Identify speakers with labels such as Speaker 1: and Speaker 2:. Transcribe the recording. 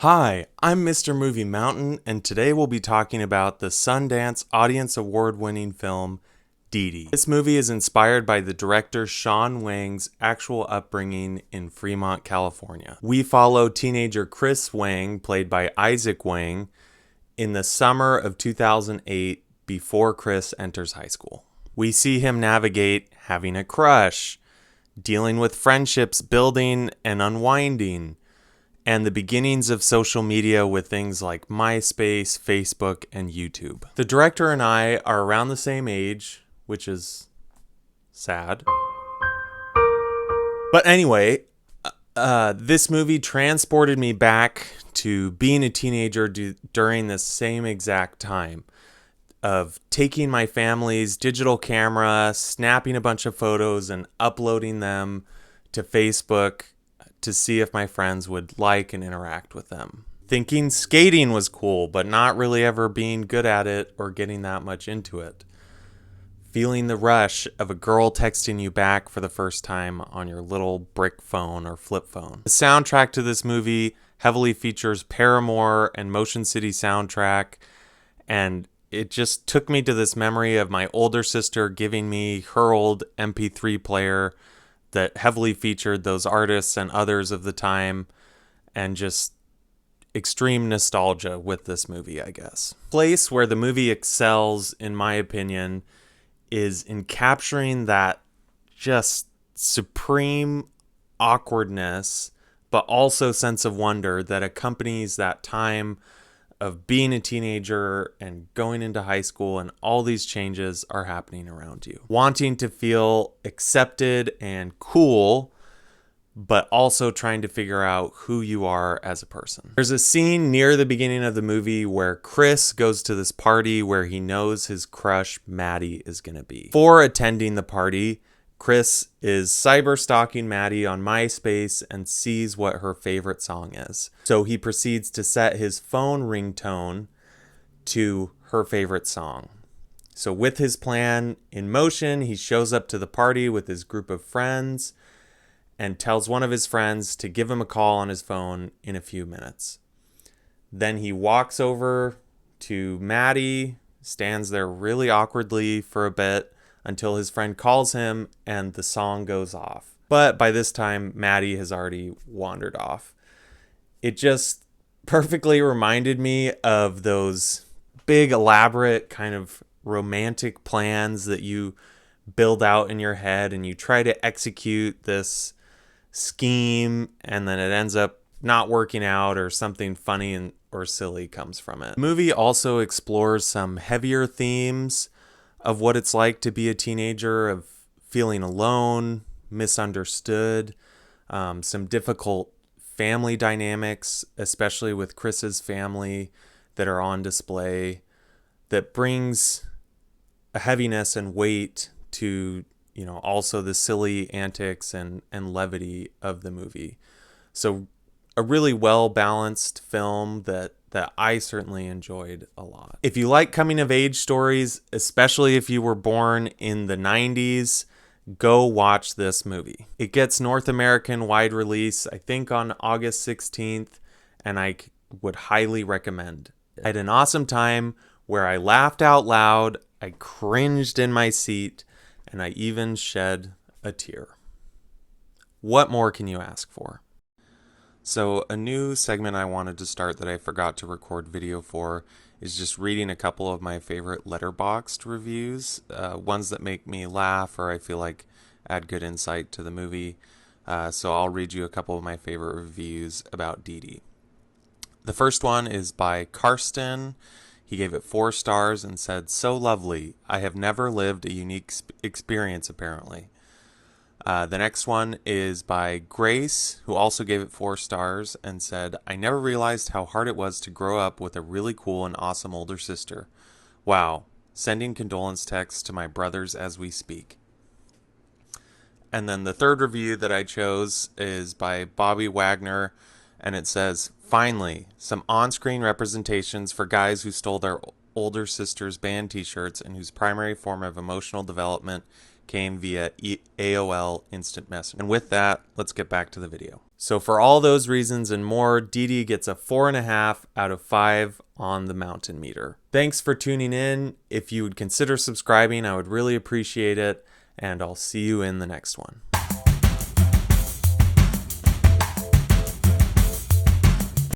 Speaker 1: Hi, I'm Mr. Movie Mountain, and today we'll be talking about the Sundance Audience Award-winning film, DìDi. This movie is inspired by the director Wang's actual upbringing in Fremont, California. We follow teenager Chris Wang, played by Isaac Wang, in the summer of 2008 before Chris enters high school. We see him navigate having a crush, dealing with friendships building and unwinding, and the beginnings of social media with things like MySpace, Facebook, and YouTube. The director and I are around the same age, which is sad. But anyway, this movie transported me back to being a teenager during the same exact time of taking my family's digital camera, snapping a bunch of photos, and uploading them to Facebook to see if my friends would like and interact with them. Thinking skating was cool, but not really ever being good at it or getting that much into it. Feeling the rush of a girl texting you back for the first time on your little brick phone or flip phone. The soundtrack to this movie heavily features Paramore and Motion City soundtrack, and it just took me to this memory of my older sister giving me her old MP3 player that heavily featured those artists and others of the time, and just extreme nostalgia with this movie, I guess. The place where the movie excels, in my opinion, is in capturing that just supreme awkwardness, but also sense of wonder that accompanies that time of being a teenager and going into high school, and all these changes are happening around you. Wanting to feel accepted and cool, but also trying to figure out who you are as a person. There's a scene near the beginning of the movie where Chris goes to this party where he knows his crush Maddie is going to be. Before attending the party, Chris is cyber stalking Maddie on MySpace and sees what her favorite song is. So he proceeds to set his phone ringtone to her favorite song. So with his plan in motion, he shows up to the party with his group of friends and tells one of his friends to give him a call on his phone in a few minutes. Then he walks over to Maddie, stands there really awkwardly for a bit, until his friend calls him and the song goes off. But by this time, Maddie has already wandered off. It just perfectly reminded me of those big, elaborate kind of romantic plans that you build out in your head, and you try to execute this scheme, and then it ends up not working out, or something funny or silly comes from it. The movie also explores some heavier themes of what it's like to be a teenager, of feeling alone, misunderstood, some difficult family dynamics, especially with Chris's family, that are on display, that brings a heaviness and weight to, also the silly antics and levity of the movie. So a really well-balanced film that I certainly enjoyed a lot. If you like coming-of-age stories, especially if you were born in the 90s, go watch this movie. It gets North American wide release, I think, on August 16th, and I would highly recommend it. I had an awesome time where I laughed out loud, I cringed in my seat, and I even shed a tear. What more can you ask for? So a new segment I wanted to start that I forgot to record video for is just reading a couple of my favorite Letterboxd reviews, ones that make me laugh or I feel like add good insight to the movie. So I'll read you a couple of my favorite reviews about DìDi. The first one is by Karsten. He gave it 4 stars and said, "So lovely. I have never lived a unique experience, apparently." The next one is by Grace, who also gave it 4 stars and said, "I never realized how hard it was to grow up with a really cool and awesome older sister. Wow. Sending condolence texts to my brothers as we speak." And then the third review that I chose is by Bobby Wagner, and it says, "Finally, some on-screen representations for guys who stole their older sister's band t-shirts and whose primary form of emotional development came via AOL Instant Messenger." And with that, let's get back to the video. So for all those reasons and more, DìDi gets a 4.5 out of 5 on the mountain meter. Thanks for tuning in. If you would consider subscribing, I would really appreciate it, and I'll see you in the next one.